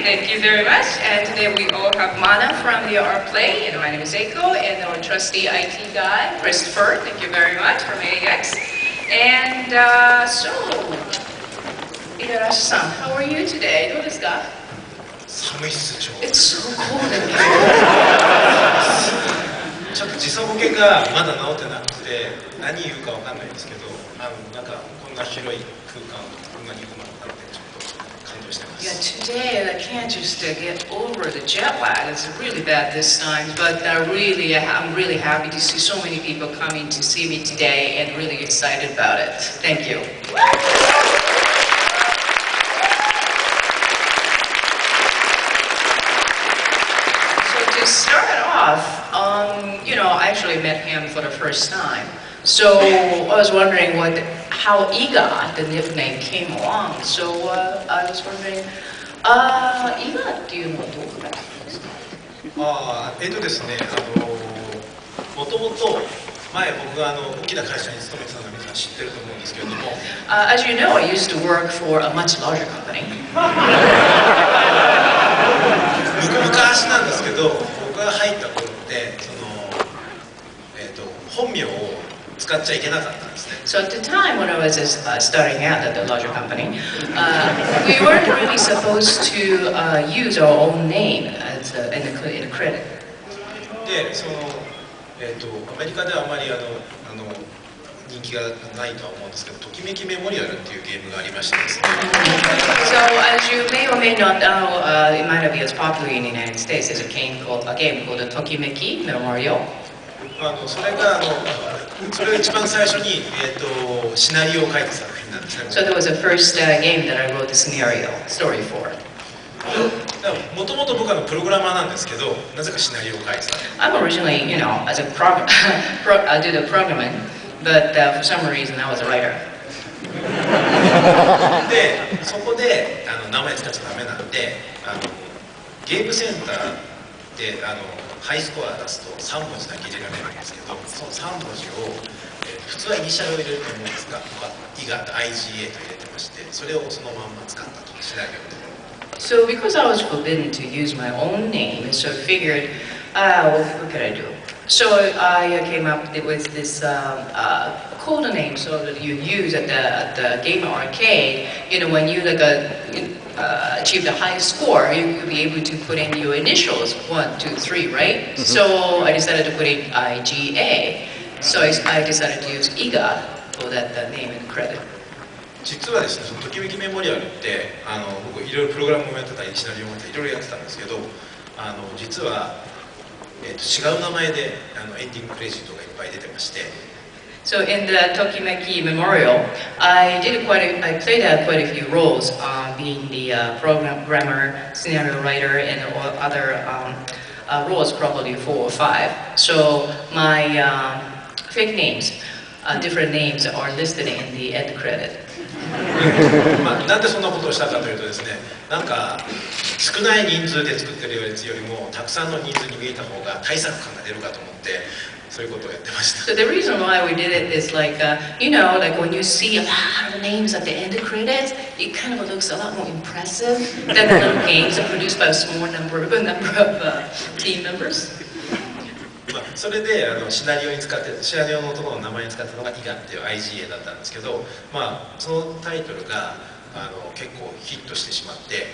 Thank you very much. And today we all have Mana from the Art Play, and my name is Eiko, and our trusty IT guy, Christopher. Thank you very much from AX. And so, Igarashi-san, how are you today? どうですか? 寒いっす、ちょうど。 It's so cold in here. ちょっと時差ボケがまだ治ってなくて何言うかわかんないんですけど、なんかこんな広い空間こんなにうまくなってちょっと感動してます。 Yeah, today I can't just get over the jet lag. It's really bad this time, but I'm really happy to see so many people coming to see me today and really excited about it. Thank you. To start off, I actually met him for the first time. So I was wondering how IGA, the nickname, came along. So I was wondering, IGA っていうのはどうかな？ですね、もともと前僕が大きな会社に勤めてたの皆さん知ってると思うんですけれども、As you know, I used to work for a much larger company. 昔なんですけど、僕が入った頃って本名を使っちゃいけなかったんですね。So at the time when I was starting out at the larger company, we weren't really supposed to use our own name as in a credit. で、アメリカではあまり人気がないとは思うんですけど、ときめきメモリアルっていうゲームがありましてですね。So as you may or may not know, it might not be as popular in the United States. There's a game called the Tokimeki Memorial. それが一番最初にシナリオを書いた作品なんですね。So that was the first game that I wrote the scenario story for. もともと僕はプログラマーなんですけど、なぜかシナリオを書いてた。I'm originally, as a I do the programming, but for some reason I was a writer. で、そこで名前使っちゃダメなんで、ゲームセンターでハイスコア出すと3文字だけ入れられるんですけど、その3文字を、普通はイニシャルを入れると思うんですが、僕はIGA と IGA と入れてまして、それをそのまんま使ったとシナリオで。So because I was forbidden to use my own name, so I figured, what could I do? So I came up with this code name, so that you use at the game arcade. When you achieve the highest score, you could be able to put in your initials 1, 2, 3, right? Mm-hmm. So I decided to put in IGA. So I decided to use IGA for that name and credit. 実はですね、そのときめきメモリアルって僕いろいろプログラムもやってたりシナリオもやっていろいろやってたんですけど、実は、違う名前でエンディングクレジットがいっぱい出てまして。So in the Tokimeki Memorial, I played quite a few roles, being the programmer, scenario writer, and other roles, probably 4 or 5. So my fake names, different names, are listed in the end credit. なんでそんなことをしたかというとですね、なんか少ない人数で作ってるやつよりもたくさんの人数に見えた方が対策感が出るかと思って。そういうことをやってました。So the reason why we did it is like when you see a lot of names at the end of credits, it kind of looks a lot more impressive than the little games that are produced by a small number of team members. それでシナリオのところの名前に使ったのがIGAっていう IGA だったんですけど、そのタイトルが結構ヒットしてしまって、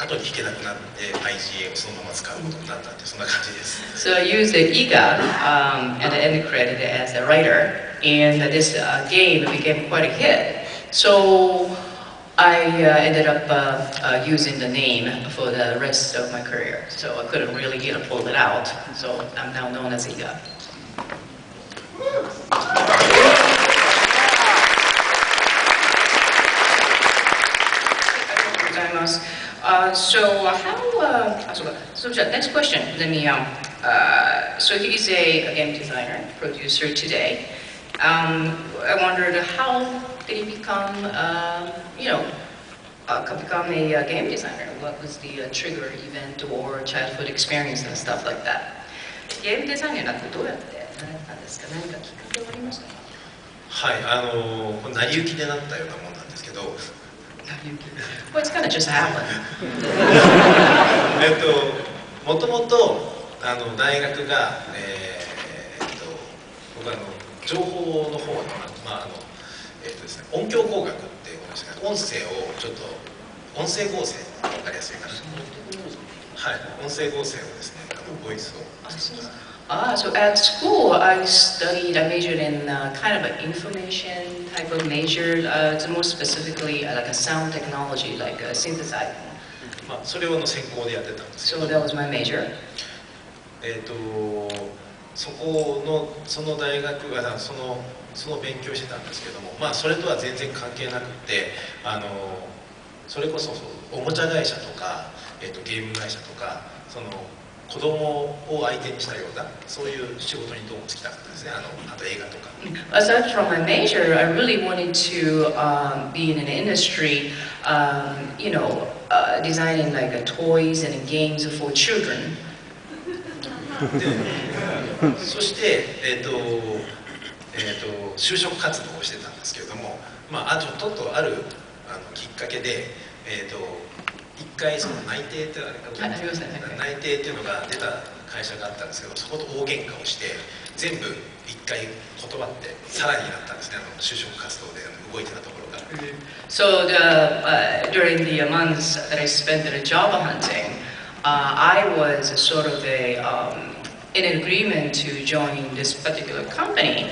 後に弾けなくなって IGA をそのまま使うことになったってそんな感じです。So I used the IGA at the end credit as a writer, and this game became quite a hit. So I ended up using the name for the rest of my career. So I couldn't really pull it out. So I'm now known as IGA. So next question. So he's a game designer, producer today. I wondered how did he become a game designer? What was the trigger event or childhood experience and stuff like that? ゲームデザイナーになってどうやってなったんですか？何かきっかけはありましたか？はい、成り行きでなったようなもんなんですけど。成 Well, it's kind of just happened. もともと大学が、僕は情報の方の、ですね、音響工学ってごめんなさい、音声をちょっと音声合成分かりやすいかな。はい、音声合成をですね、ボイスを。So at school, I majored in kind of an information type of major, more specifically like a sound technology, like synthesizing. まあそれを専攻でやってたんですけど。So that was my major. その大学がその勉強してたんですけども、まあそれとは全然関係なくて、それこそおもちゃ会社とか、ゲーム会社とか、子供を相手にしたようなそういう仕事にどうも就きたかったですね。あと映画とか。Aside from my major, I really wanted to be in an industry, designing like toys and games for children. そして、就職活動をしてたんですけれども、まあ、あるきっかけで、一回その内定って内定っていうのが出た会社があったんですけど、そこと大喧嘩をして全部一回断ってさらになったんですね、就職活動で動いてたところが。So during the months that I spent in job hunting, I was sort of in an agreement to join this particular company.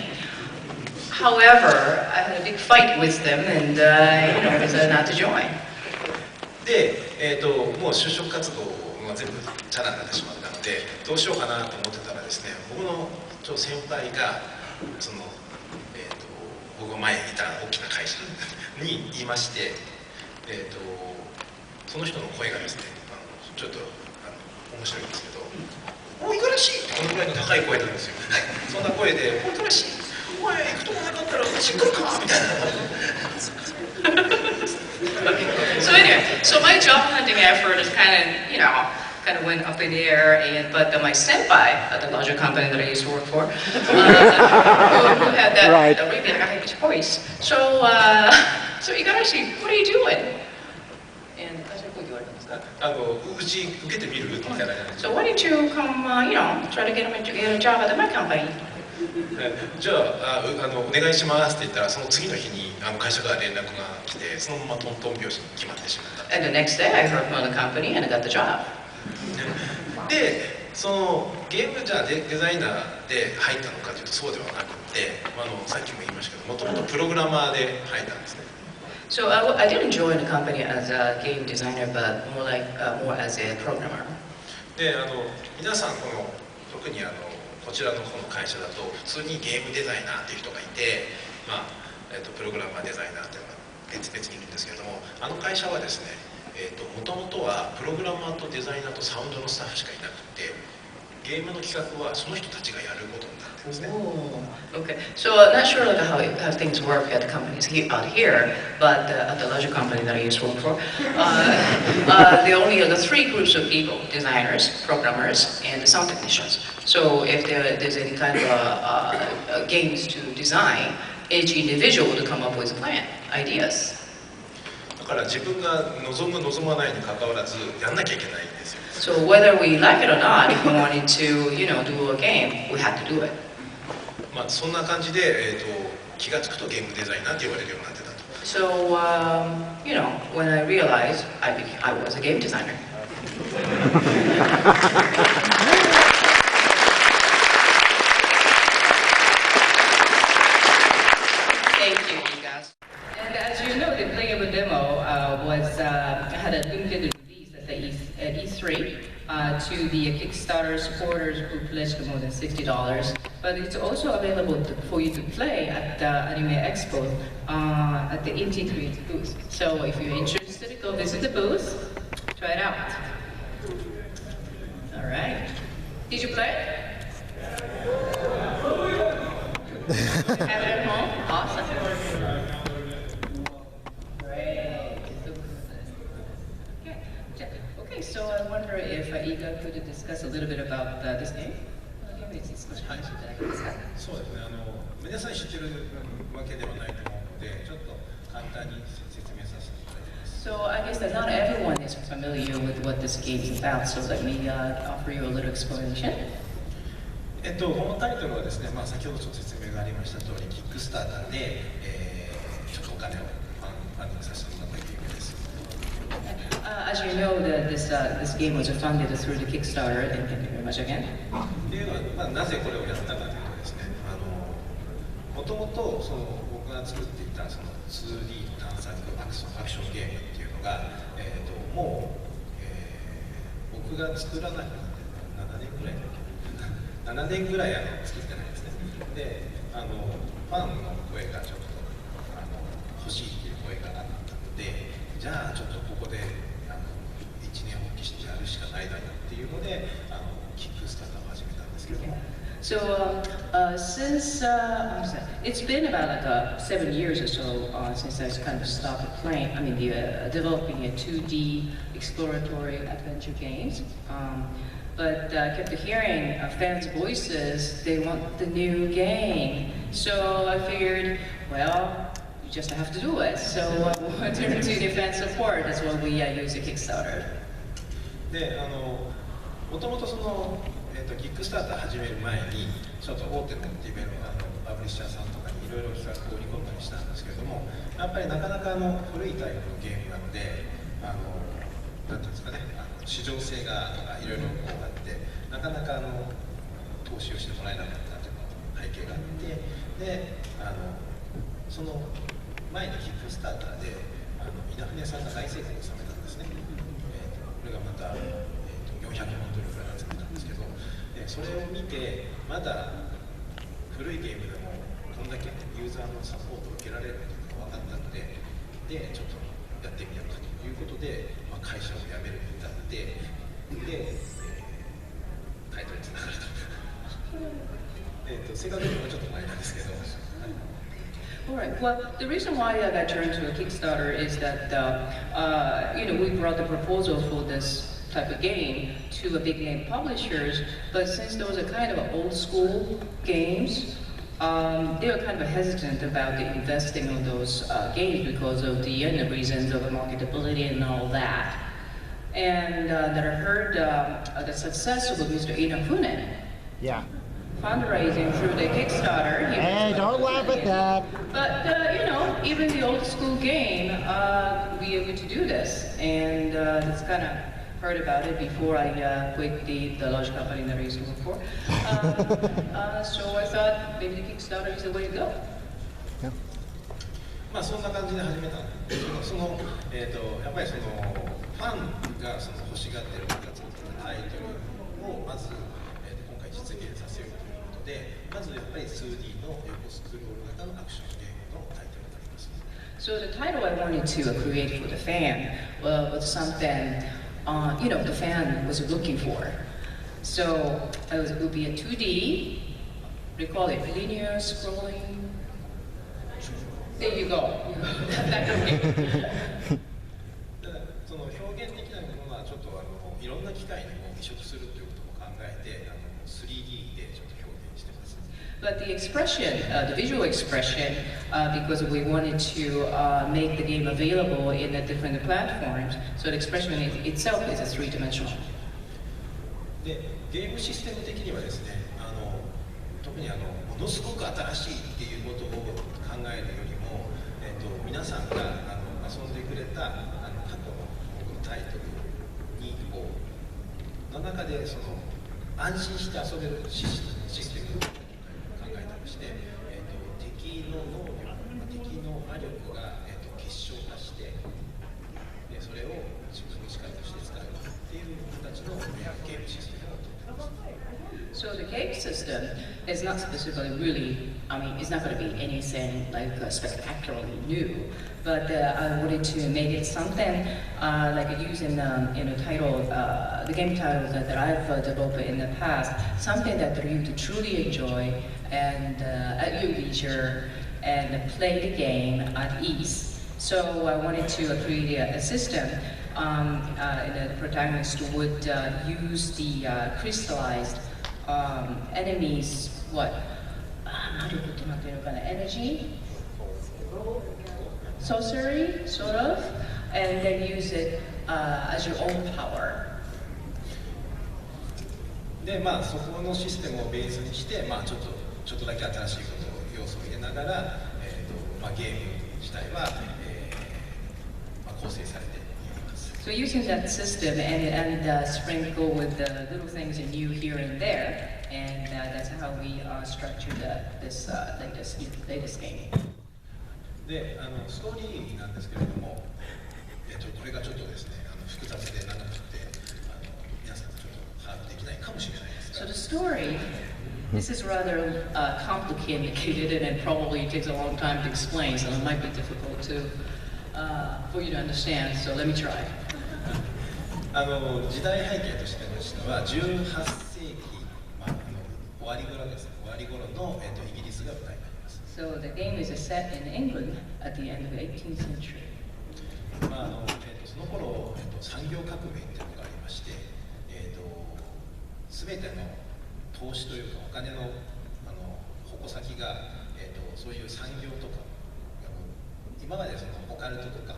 However, I had a big fight with them and decided not to join. で、もう就職活動が全部チャラになってしまったので、どうしようかなと思ってたらですね、僕の先輩が僕が前にいた大きな会社に言いまして、その人の声がですね、ちょっと面白いんですけど「おい、五十嵐!」ってこのぐらいの高い声なんですよ。そんな声で「おい、五十嵐、お前行くとこなかったらうち来るか?」みたいな。So anyway, so my job hunting effort is kind of went up in the air, but my senpai at the larger company that I used to work for, who had that really high choice. So Igarashi, what are you doing? And I said, so why don't you come, try to get a job at my company? じゃあ、お願いしますって言ったら、その次の日に会社から連絡が来て、そのままトントン拍子に決まってしまった。And the next day, I heard from the company and I got the job. で、そのゲームじゃあデザイナーで入ったのかというとそうではなくて、さっきも言いましたけど、もともとプログラマーで入ったんですね。So I didn't join the company as a game designer, but more as a programmer. で、皆さん特にこちらのこの会社だと普通にゲームデザイナーっていう人がいて、プログラマーデザイナーっていうのが別々にいるんですけれども、会社はですね、もともとはプログラマーとデザイナーとサウンドのスタッフしかいなくて、ゲームの企画はその人たちがやることになってるんですね。Okay. So not sure how things work at the companies out here, but at the larger company that I used to work for, there are only three groups of people: designers, programmers, and sound technicians. So if there's any kind of games to design, each individual would come up with a plan, ideas. だから自分が望む望まないに関わらずやんなきゃいけないんですよ。So whether we like it or not, if we wanted to, do a game, we had to do it. そんな感じで、気がつくとゲームデザイナーって言われるようになってたと。So when I realized I was a game designer. Thank you, guys. And as you know, the playable demo had a limited release at E3 to the Kickstarter supporters who pledged more than $60. But it's also available for you to play at the Anime Expo at the Integrate booth. So if you're interested, go visit the booth, try it out. All right. Did you play it? Have it at home? Awesome. Great. Okay, so I wonder if Iga could discuss a little bit about this game. そうですね、皆さん知ってるわけではないと思うので、ちょっと簡単に説明させていただきます。So I guess that not everyone is familiar with what this game is about, so let me offer you a little explanation. このタイトルはですね、先ほどちょっと説明がありました通り、キックスターターで、ちょっとお金をファンディングさせてもらったゲームです。As you know, this game was funded through the Kickstarter, and thank you very much again. っていうのは、なぜこれをやったかというとですね、もともと僕が作っていたその 2D 探索アクションゲームっていうのが、もう、僕が作らなくなって7年ぐらい7年ぐらい作ってないですね。で、ファンの声がちょっと欲しいっていう声があったので、じゃあちょっとここで一年発起してやるしかないだろうっていうのでキックスターターを始めたんですけども。So since it's been about like 7 years or so since I kind of stopped playing. I mean, developing a 2D exploratory adventure games. But I kept hearing fans' voices. They want the new game. So I figured, well, you just have to do it. So we'll turn to the fan support. That's why we use a Kickstarter. で、もともとキックスターター始める前にちょっと大手のパブリッシャーさんとかにいろいろ企画を売り込んだりしたんですけれども、やっぱりなかなか古いタイプのゲームなので、なんていうんですかね、市場性がいろいろあって、なかなか投資をしてもらえなかったという背景があって、で、その前にキックスターターで稲船さんが大成功を収めたんですね。これがまた、400万ドルぐらい集めたんですけど、それを見てまだ古いゲームでもこんだけユーザーのサポートを受けられることが分かったので、ちょっとやってみようかということで、会社を辞めるに至って、で、タイトルにつながると。正確にはちょっと前なんですけど。Alright. Well, the reason why I got turned to a Kickstarter is that we brought the proposal for this type of game to a big name publishers, but since those are kind of old school games, they were kind of hesitant about investing on those games because of the reasons of the marketability and all that. And that I heard the success of Mr. Inafune. Yeah. Fundraising through the Kickstarter. Hey, don't laugh at that. But even the old school game, we were able to do this, and it's kind of heard about it before I quit the large company that I used to work for. So I thought maybe the Kickstarter is the way to go. Yeah. そんな感じで始めたんですけど、やっぱりファンが欲しがってる僕が作ったタイトルをまず、今回実現させようということで、まずやっぱり 2D の横スクロール型のアクションゲームのタイトルになります。So the title I wanted to create for the fan was something the fan was looking for. So it would be a 2D, we call it linear scrolling. There you go. That kind of game. その表現的なものはちょっといろんな機械にも移植するということも考えて3D でちょっと表現してます。But the expression, the visual expression, because we wanted to make the game available in the different platforms, so the expression itself is a three-dimensional. で、ゲームシステム的にはですね、特にものすごく新しいっていうことを考えるよりも、皆さんが遊んでくれた過去のタイトルにの中で安心して遊べるシステムを考えたりして、敵の能力、敵の魔力が、結晶化して、それを自分の力として使うっていう形のゲームシステムをとっています。So the game system is not specifically really, it's not going to be anything like spectacularly new, but I wanted to make it something like using title, the game title that I've developed in the past, something that you to truly enjoy and at your leisure and play the game at ease. So I wanted to create a system the protagonist would use the crystallized enemies, energy, sorcery, sort of, and then use it as your own power. でそこのシステムをベースにして、ちょっとだけ新しいことを要素を入れながら、ゲーム自体は、構成されています。So using that system and sprinkle with the little things in new here and there, and that's how we structured this latest game. でストーリーなんですけれども、これがちょっとですね複雑で長くて皆さんちょっと把握できないかもしれないですが。So the story, this is rather complicated and probably takes a long time to explain, so it might be difficult for you to understand. So let me try. 時代背景としては18世紀、終わり頃ですね。終わり頃の、イギリスが舞台になります。So the game is set in England at the end of the 18th century. その頃、産業革命っていうのがありまして、全ての投資というかお金の矛先が、そういう産業とか今までそのオカルトとか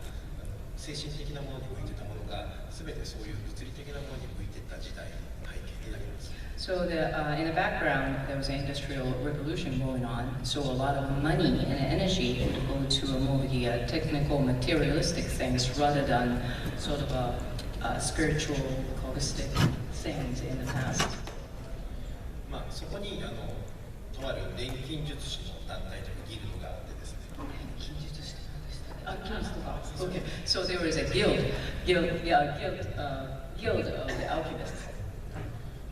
精神的なものに向いてたものが全てそういう物理的なものに向いてた時代の背景になります。So in the background, there was an industrial revolution going on. So a lot of money and energy would go to more the technical, materialistic things rather than sort of spiritual, holistic things in the past. そこにとある錬金術師の団体というギルドがあってですね。Okay, so there was a guild of the alchemists.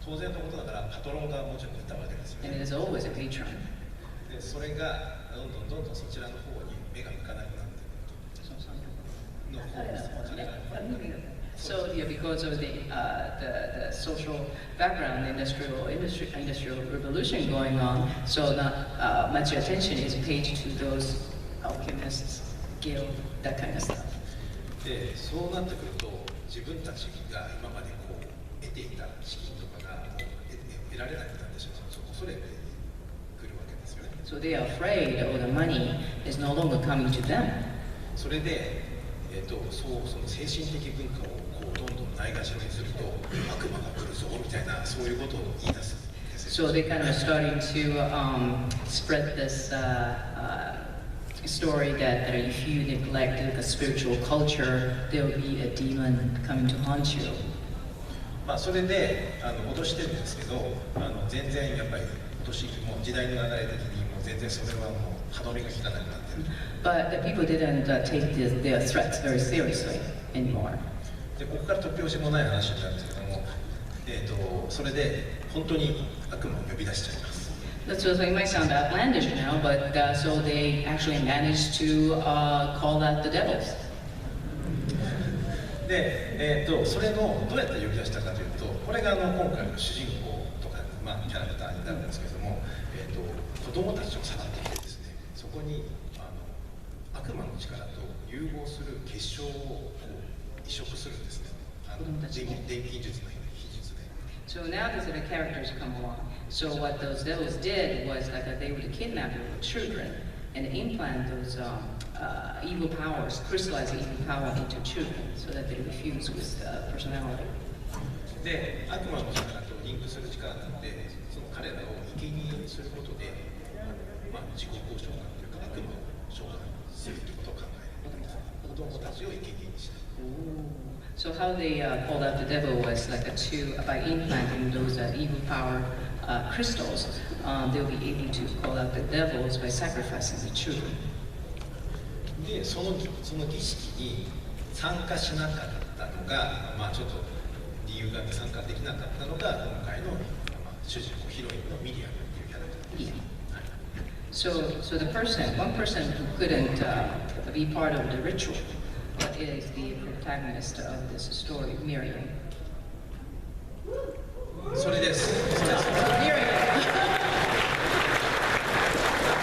当然のことだからパトロンがもちろんいたわけですよね。And it is always a patron. でそれがどんどんそちらの方に目が向かなくなっているの方です。So yeah, because of the social background, the industrial revolution going on, so not much attention is paid to those alchemists, guild, that kind of stuff. でそうなってくると自分たちが今まで得ていた資金とかが得られなくなってしまうと恐れてくるわけですよね。So they are afraid of the money is no longer coming to them. それで、その精神的文化をどんどんないがしろにすると悪魔が来るぞみたいなそういうことを言い出すんですよ。So they kind of starting to spread this story that if you neglect the spiritual culture, there will be a demon coming to haunt you. それで脅してるんですけど全然やっぱりもう時代の流れ的にもう全然それはもう歯止めが効かなくなってる。But the people didn't take their threats very seriously anymore. でここから突拍子もない話になるんですけども、それで本当に悪魔を呼び出しちゃいます。So it might sound outlandish now, but so they actually managed to call out the devils. で、それのどうやって呼び出したかというと、これが今回の主人公とか、キャラクターになるんですけども、子供たちをさらってきてですね、そこに悪魔の力と融合する結晶を移植するんですね。錬金術の秘術で。So now these other characters come along. So what those devils did was like they would kidnap little children and implant those evil powers, crystallize evil power into children so that they refuse with personality. で、悪魔の力とリンクする力なので、その彼らを生贄にすることで、自己交渉というか悪魔を召喚するということを考える。子供たちを生贄にした。So how they called out the devil was like by implanting those evil power crystals, they'll be able to call out the devils by sacrificing the children. で、その儀式に参加しなかったのが、ちょっと理由があって参加できなかったのが今回の、主人公ヒロインのミリアムっていうキャラクターです。So one person who couldn't be part of the ritual is the protagonist of this story, Miriam. それです。Miriam.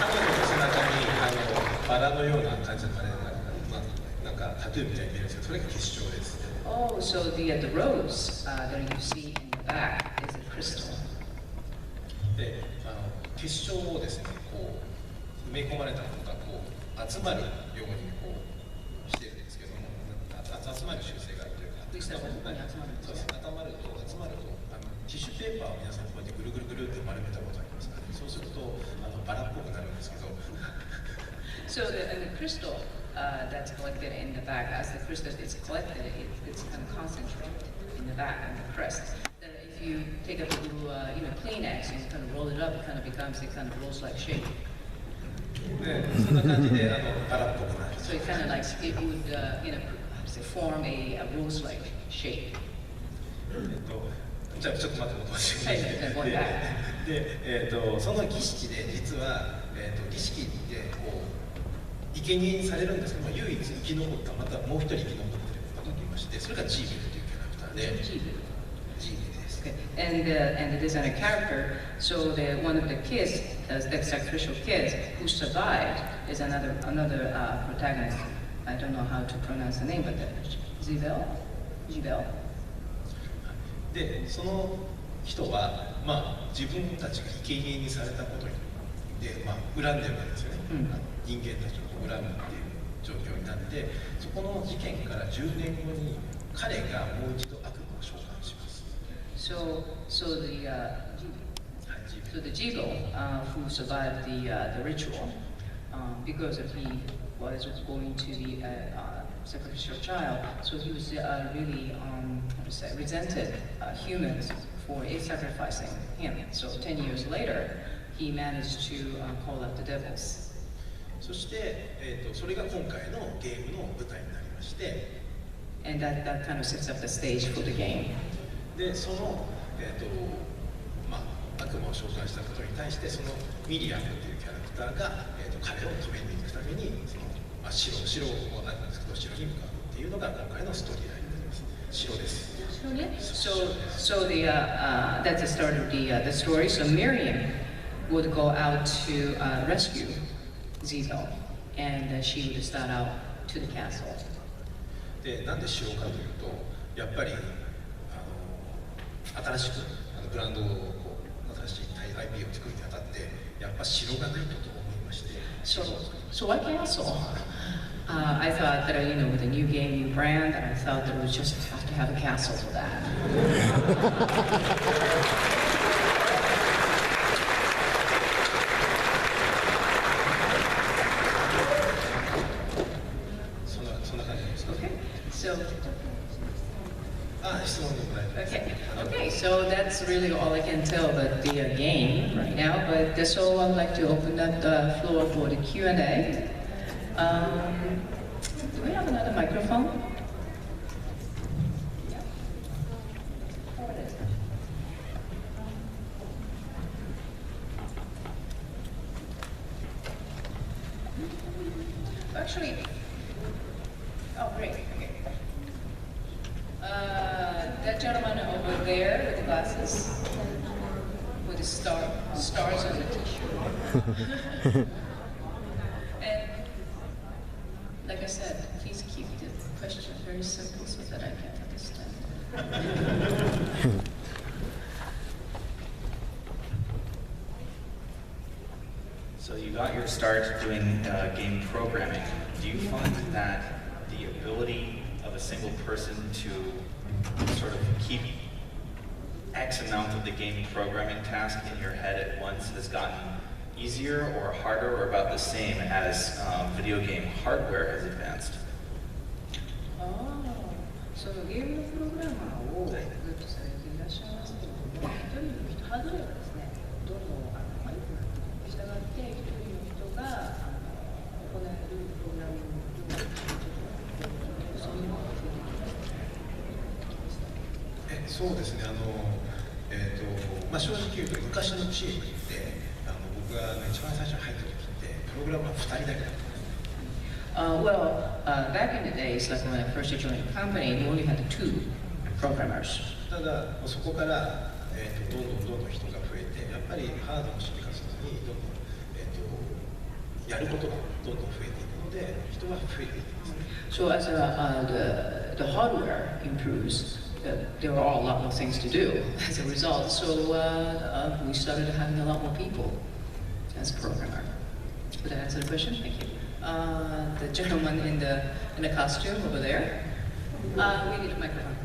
彼女の背中にバラのような感じのなんかタトゥーみたいに見えるんですけど、それが結晶です。Oh, so the rose that you see in the back is a crystal. で、結晶をですね、埋め込まれたものが集まるようにしてるんですけども、したらここに集まるんですね。集まるとティッシュペーパーを皆さんこうやってぐるぐるぐるって丸めたことありますかね。そうするとバラっぽくなるんですけど。So the crystal that's collected in the back, as the crystal is collected, it's kind of concentrated in the back and the crest. Then if you take a little, Kleenex and kind of roll it up, it kind of becomes a kind of rose-like shape. そんな感じでバラっぽくなる。So it kind of like it would, form a rose-like shape. じゃあちょっと待って、で、その儀式で実は、儀式でこう生贄にされるんですけども、唯一生き残ったまたもう一人生き残っている方がいまして、それがジーベルというキャラクターで。ジーベルです。And the designer character, so one of the kids, the sacrificial kids who survived, is another protagonist. I don't know how to pronounce the name, but Jibel. で、その人は、自分たちが生贄にされたことにで、恨んでるわけですよね、人間たちを恨むっていう状況になって、そこの事件から10年後に彼がもう一度悪夢を召喚します。So the Jibo who survived the ritual, because he was going to be a sacrificial child, so he was really resented humans for sacrificing him. So 10 years later, he managed to call out the devils. そして、それが今回のゲームの舞台になりまして、and that kind of sets up the stage for the game. で、その、悪魔を召喚したことに対して、そのミリアムというキャラクターが、彼を止めに行くためにその、城をなんですけど、城に向かうっていうのが今回のストーリーラインになります。城です。So that's the start of the story. So Miriam would go out to rescue Zizo, and she would start out to the castle. で、なんで城かというと、やっぱり新しくブランドを新しいIP を作るにあたって、やっぱ城がないと思いまして。So why castle? I thought that with a new game, new brand, I thought that it would just have to have a castle for that. そんな感じです。Okay. So. 質問でもないです。Okay, so that's really all I can tell about the game right now. But so I'd like to open up the floor for the Q&A. Do we have another microphone? Yeah. Oh, it is. Actually, oh great. Okay. That gentleman over there with the glasses, with the stars on the t-shirt. And like I said, please keep the question very simple so that I can understand. So you got your start doing game programming. Do you find that the ability of a single person to sort of keep X amount of the game programming task in your head at once has gotten easier or harder or about the same as video game hardware has advanced? そのゲームのプログラマーをずっとされていらっしゃいますけれども、一人の人、ハードウェアがですね、どんどん良くなっていく。したがって、一人の人が行えるプログラミングのそういうのが増えてきました。そうですね。正直言うと昔のチームって僕が一番最初に入った時ってプログラマー2人だけだったんです。Back in the days, like when I first joined the company, we only had 2 programmers. ただそこからどんどん人が増えて、やっぱりハードの進化するにどんどんやることがどんどん増えていくので人は増えていきますね。So as the hardware improves, there are a lot more things to do as a result. So we started having a lot more people as a programmer. Did I answer the question? Thank you. The gentleman in the costume over there. We need a microphone.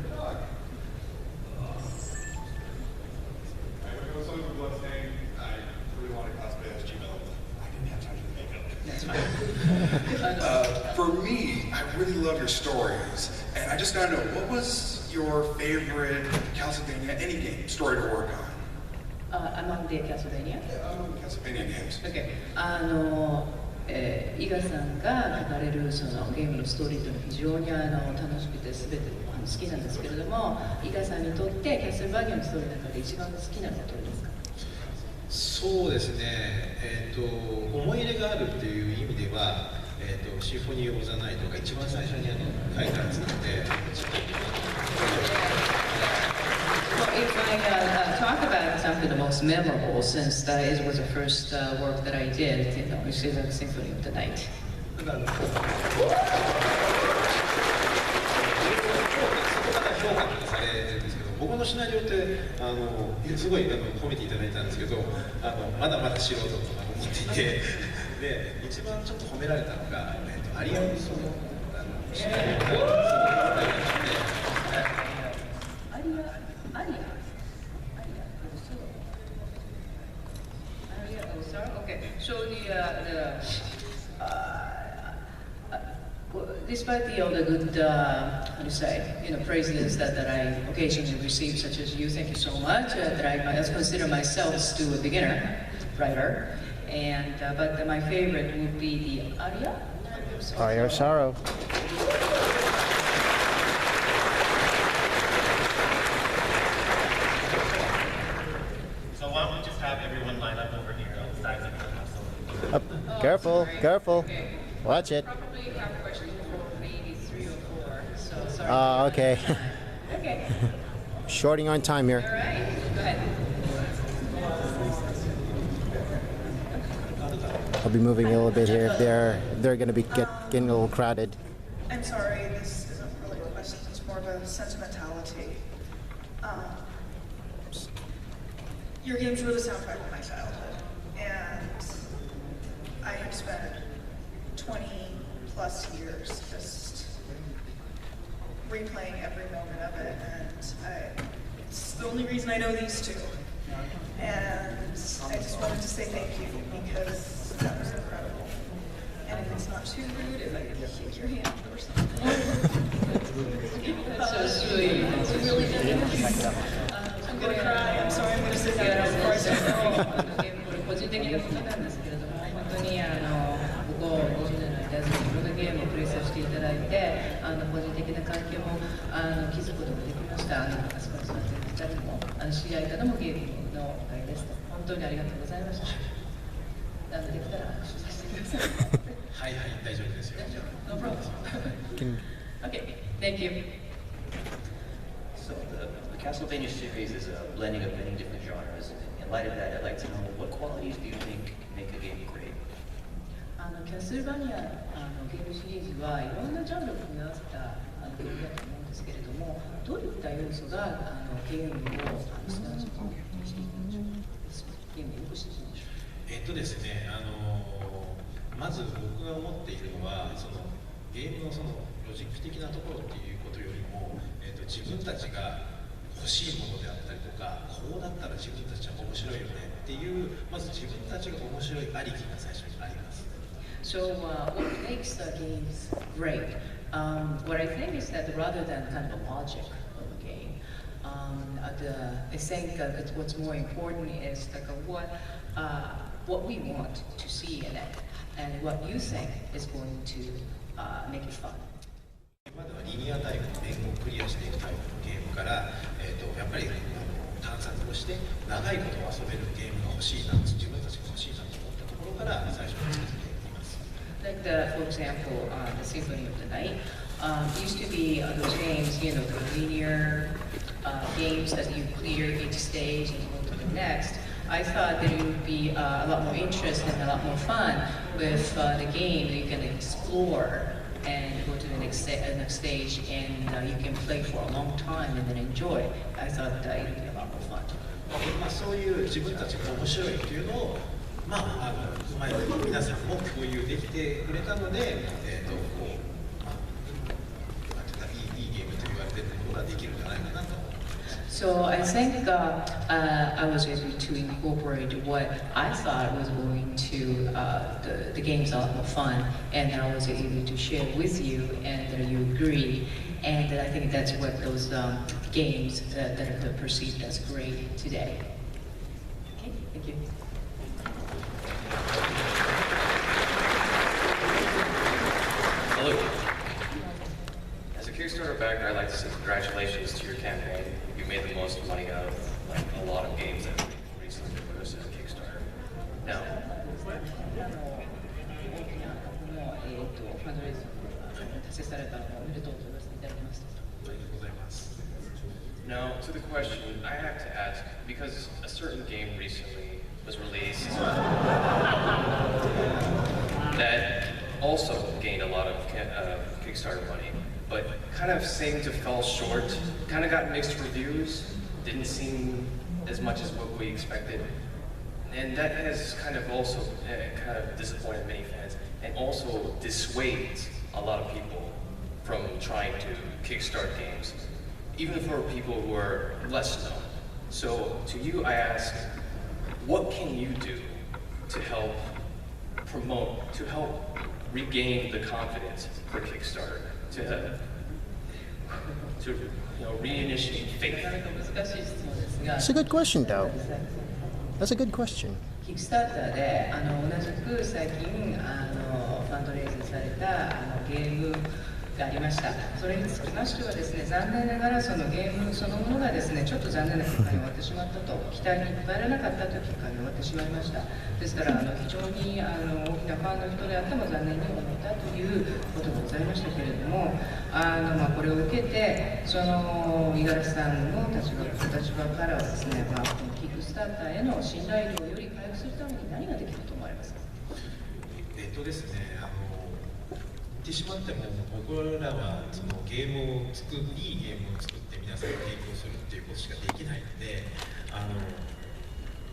your stories. And I just gotta know, what was your favorite Castlevania any game story to work on? Among the Castlevania? Yeah, Castlevania games. Okay. 伊賀さんが書かれるそのゲームのストーリーというのは非常に楽しくて全て好きなんですけれども、伊賀さんにとってキャッスルバニアのストーリーの中で一番好きなのはどれですか？そうですね、思い入れがあるっていう意味では、シンフォニー・オブ・ザ・ナイトが一番最初に書いたやつなので。Well, if I talk about something the most memorable, since it was the first work that I did, which is the Symphony of the Night. 僕のシナリオってすごい褒めていただいたんですけど、まだまだ素人とか思っていて、で一番ちょっと褒められたのが、アリアのそのシナリオOkay, so despite all the good, how do you say, praises that I occasionally receive, such as you, thank you so much, that I consider myself still a beginner writer, and but my favorite would be the aria. Aria of Sorrow. So why don't we just have everyone line up over here on the sides of the house? Careful, sorry. careful. Okay. Watch it. Probably have questions for maybe 3 or 4, so sorry. Okay. Okay, Shorting on time all here. right, go ahead. I'll be moving a little bit here. They're going to be getting a little crowded. I'm sorry, this isn't really a question, it's more of a sentimentality. Your games were the soundtrack of my childhood, and I have spent 20 plus years just replaying every moment of it, and it's the only reason I know these two. And I just wanted to say thank you, because that was incredible. And if it's not too rude, if I could shake your hand or something. That's so sweet. It's really good. I'm gonna cry. I'm sorry. I'm gonna sit down. Of course. 個人的なことなんですけれども、本当にここ20年の間、いろんなゲームをプレイさせていただいて、個人的な関係も築くことができました。あそこに座っている2人も、知り合えたのもゲームのおかげです。本当にありがとうございました。できたら握手させてください。はいはい、大丈夫ですよ。No problem. Okay, thank you. So the Castlevania series is a blending of many different genres. In light of that, I'd like to know what qualities do you think make a game great? キャスルバニアゲームシリーズはいろんなジャンルを組み合わせたゲームだと思うんですけれども、どういった要素がゲームをすなわちゲームをよくしているんでしょう？ですね、まず僕が思っているのは、そのゲームのそのロジック的なところっていうことよりも、自分たちが欲しいものであったりとか、こうだったら自分たちは面白いよねっていう、まず自分たちが面白いありきが最初にあります。So what makes the games great? What I think is that rather than kind of a logic of a game, I think what's more important is like what we want to see in it, and what you think is going to make it fun. 今ではリニアタイプの面をクリアしていくタイプのゲームから、やっぱり探索をして長いこと遊べるゲームが欲しいな、自分たちが欲しいなと思ったところから最初に作っています。Like for example, the Symphony of the Night used to be those games, the linear games that you clear each stage and go to the next. I thought that it would be a lot more interest and a lot more fun with the game that you can explore and go to the next stage, and you can play for a long time and then enjoy. I thought it would be a lot more fun. そういう自分たちが面白いっていうのをうまいこと皆さんも共有できてくれたので、いいゲームと言われているものができるんじゃないかなと思います。So I think I was able to incorporate what I thought was going to the game's a lot more fun, and I was able to share with you, and you agree, and I think that's what those games that are perceived as great today. Okay, thank you. Hello. As a Kickstarter backer, I'd like to say congratulations to your campaign. You made the most money out of a lot of games that recently been produced as a Kickstarter. Now, now to the question, I have to ask, because a certain game recently was released that also gained a lot of Kickstarter money, but kind of seemed to fall short, kind of got mixed reviews, didn't seem as much as what we expected. And that has kind of also kind of disappointed many fans, and also dissuades a lot of people from trying to kickstart games, even for people who are less known. So to you, I ask, what can you do to help promote, to help regain the confidence for Kickstarter, to reinitiate faith? It's a good question, though. That's a good question. キックスターターで同じく最近ファンドレイズされたゲームがありました。それにつきましてはですね、残念ながらそのゲームそのものがですね、ちょっと残念な結果に終わってしまったと、期待に応えられなかったという結果に終わってしまいました。ですから非常に大きなファンの人であっても残念に思ったということがございましたけれども、これを受けてその五十嵐さんの立場からはですね、このキックスターターへの信頼度をより回復するために何ができると思われますか？ですね、言ってしまっても僕らはそのゲームをいいゲームを作って皆さんに提供するっていうことしかできないので、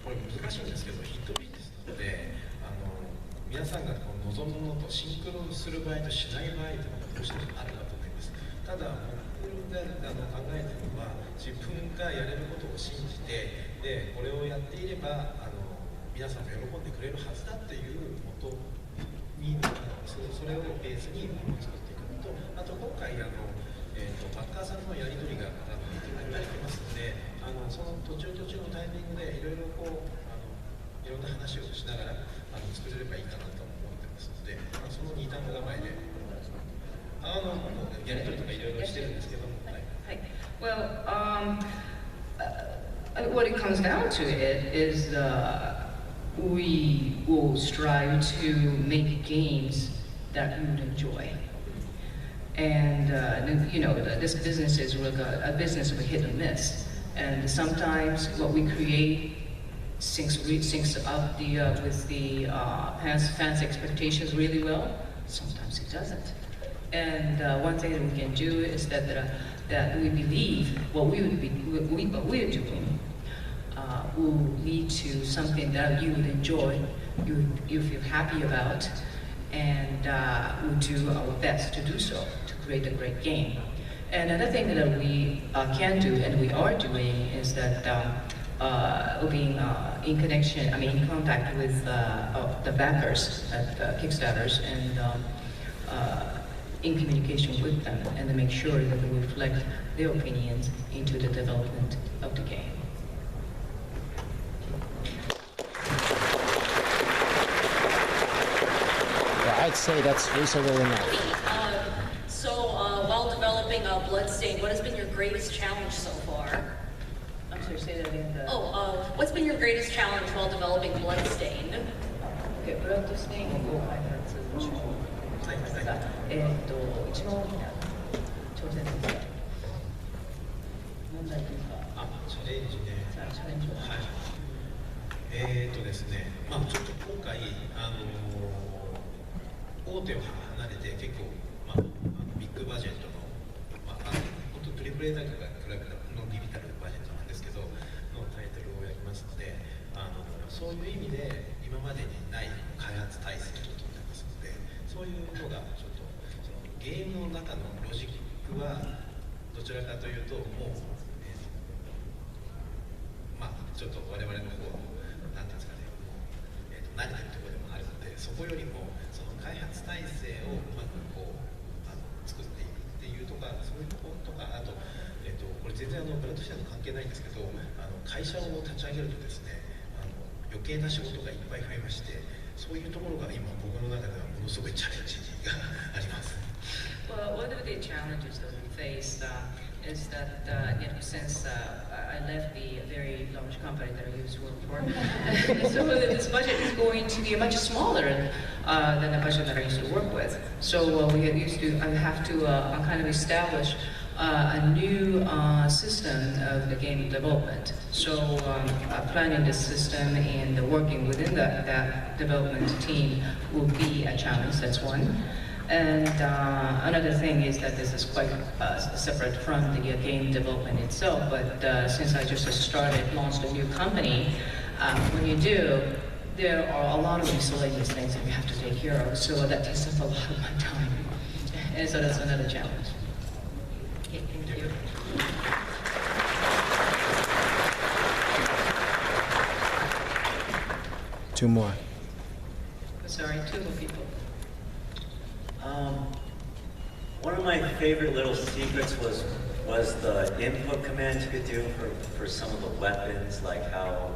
これ難しいんですけど、ヒットビジネスなので、皆さんがこう望むものとシンクロする場合としない場合というのがどうしてもあるかと思います。ただ僕が考えているのは、自分がやれることを信じて、でこれをやっていれば皆さんも喜んでくれるはずだっていうことにそれをベースに作っていくのと、あと今回バッカーさんのやり取りが見られてますので、その途中のタイミングでいろいろいろんな話をしながら作れればいいかなと思ってますので、その2段構えでやり取りとかいろいろしてるんですけども、はい。Well, what it comes down to it is we will strive to make games that you would enjoy. And this business is like a business of a hit and miss. And sometimes what we create syncs up with the fans' expectations really well. Sometimes it doesn't. And one thing that we can do is that we believe what we're doing will lead to something that you would enjoy, you feel happy about, and we'll do our best to do so, to create a great game. And another thing that we can do, and we are doing, is that being in contact with the backers at Kickstarters, and in communication with them, and to make sure that we reflect their opinions into the development of the game. I'd say that's reasonable enough. While developing Bloodstained, what has been your greatest challenge so far? I'm sorry, say that again. What's been your greatest challenge while developing Bloodstained? Okay, Bloodstained を開発中ですが、一番大きな挑戦ですか？問題というか。チャレンジね。チャレンジを。はい。ですね、ちょっと今回大手を離れて結構ビッグバジェットの本当トリプル A タイトルが比べたのリミタルバジェットなんですけどのタイトルをやりますので、そういう意味で今までにない開発体制をとってますので、そういうのがちょっとそのゲームの中のロジックはどちらかというともう、ちょっと我々のこうなんていうんですかね、慣れてるところでもあるので、そこよりもその開発体制をうまくこう作っていくっていうとか、そういうところとか、あと、これ全然ブラッドシェアと関係ないんですけど、会社を立ち上げるとですね、余計な仕事がいっぱい増えまして、そういうところが今僕の中ではものすごいチャレンジがあります。Well, one of the challenges that we face is that since I left the very large company that I used to work for, so this budget is going to be much smaller than the budget that I used to work with. So I have to kind of establish a new system of the game development. So planning the system and working within that development team will be a challenge. That's one. And another thing is that this is quite separate from the game development itself, but since I just launched a new company, when you do, there are a lot of miscellaneous things that you have to take care of, so that takes up a lot of my time. And so that's another challenge. Okay, thank you. Two more. Sorry, two more people. One of my favorite little secrets was the input commands you could do for some of the weapons, like how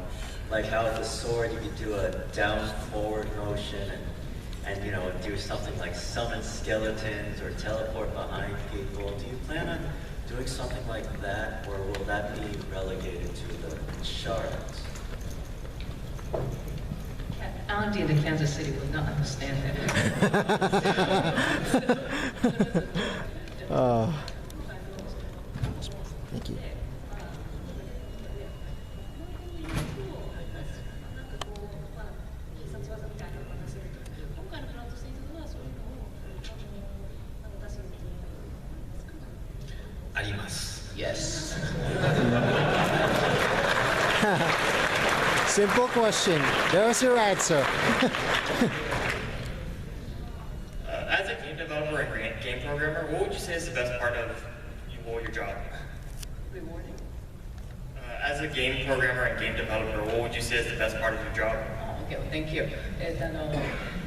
with the sword you could do a down forward motion and do something like summon skeletons or teleport behind people. Do you plan on doing something like that, or will that be relegated to the shards? Andy in the Kansas City would not understand that. Thank you. Yes. Simple question. There's your answer. As a game developer and game programmer, what would you say is the best part of your job? Rewarding. As a game programmer and game developer, what would you say is the best part of your job? Okay, well, thank you.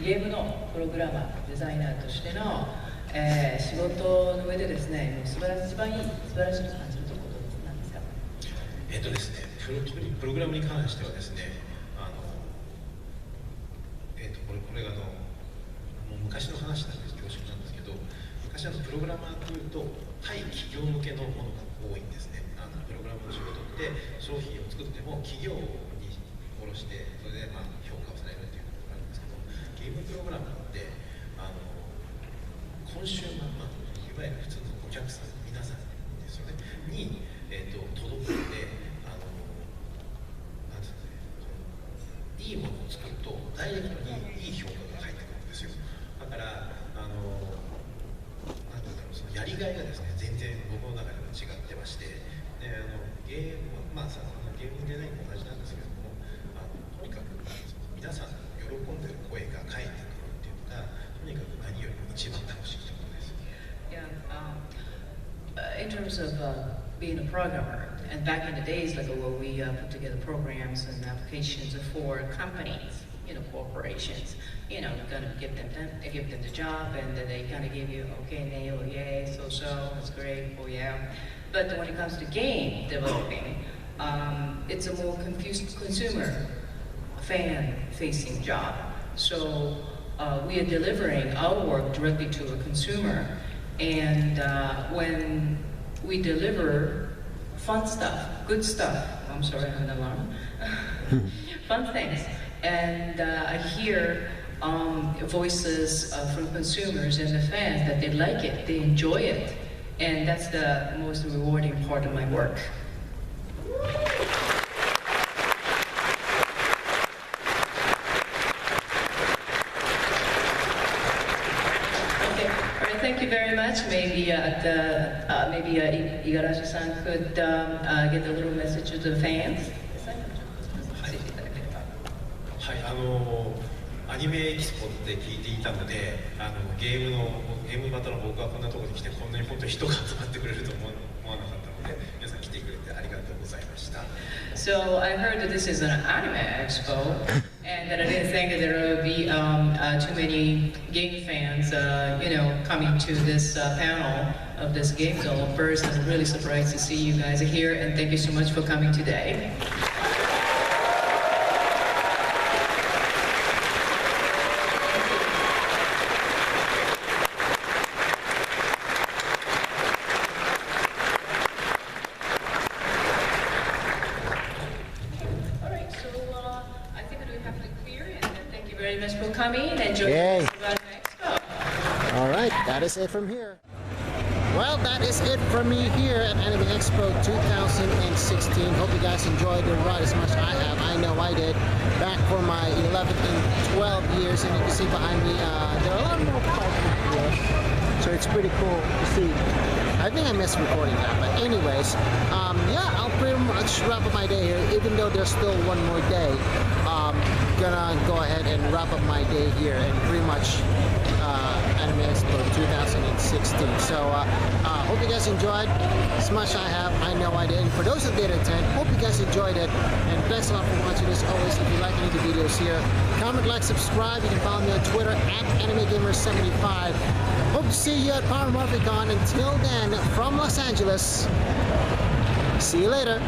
ゲームのプログラマー、デザイナーとしての、仕事の上でですね、もう一番いい、素晴らしいと感じるところなんですか？ですね、プログラムに関してはですね、これがもう昔の話なんです、恐縮なんですけど、昔プログラマーというと対企業向けのものが多いんですね。プログラムの仕事って商品を作っても企業に卸してそれで評価をされるっていうところがあるんですけど、ゲームプログラマーってコンシューマー、いわゆる普通のお客さん皆さんですよねに、届くのでなんていいものを作るとダイレクトにいい評価が返ってくるんですよ。だからなんていうんだろう、そのやりがいがですね全然僕の中でも違ってまして、でゲームゲームデザインも同じなんですけれども、とにかく皆さんの喜んでる声が返ってくるっていうのがとにかく何よりも一番楽しいところです。Yeah, in terms of being a programmer, and back in the days, like when we put together programs and applications for companies, corporations, gonna give them the job, and then they kind of give you okay, nay, or yay, so that's great, oh yeah. But when it comes to game developing, it's a more confused consumer, fan-facing job. So we are delivering our work directly to a consumer, and when we deliver fun stuff, good stuff, I'm sorry, I have an alarm, fun things, and I hear voices from consumers and the fans that they like it, they enjoy it, and that's the most rewarding part of my work. Thank you very much. Maybe Igarashi-san could get a little message to the fans. はい、アニメエキスポって聞いていたので、ゲームバトの僕はこんなところに来てこんなに本当に人が集まってくれると思わなかったので、皆さん来てくれてありがとうございました。So So I heard that this is an Anime Expo, and that I didn't think that there would be too many game fans, coming to this panel of this game developers. I'm really surprised to see you guys are here, and thank you so much for coming today. Very much for coming and enjoy the Expo. All right, that is it from here. Well, that is it from me here at Anime Expo 2016. Hope you guys enjoyed the ride as much as I have. I know I did. Back for my 11th and 12 years, and you can see behind me, there are a lot more parts here. So it's pretty cool to see. I think I missed recording that, but anyways, yeah, I'll pretty much wrap up my day here, even though there's still one more day. Gonna go ahead and wrap up my day here and pretty much Anime Expo 2016. So hope you guys enjoyed as much as I have. I know I did. And for those that did attend, hope you guys enjoyed it. And thanks a lot for watching. As always, if you like any of the videos here, comment, like, subscribe. You can follow me on Twitter at AnimeGamer75. Hope to see you at Paramorphicon. Until then, from Los Angeles, see you later.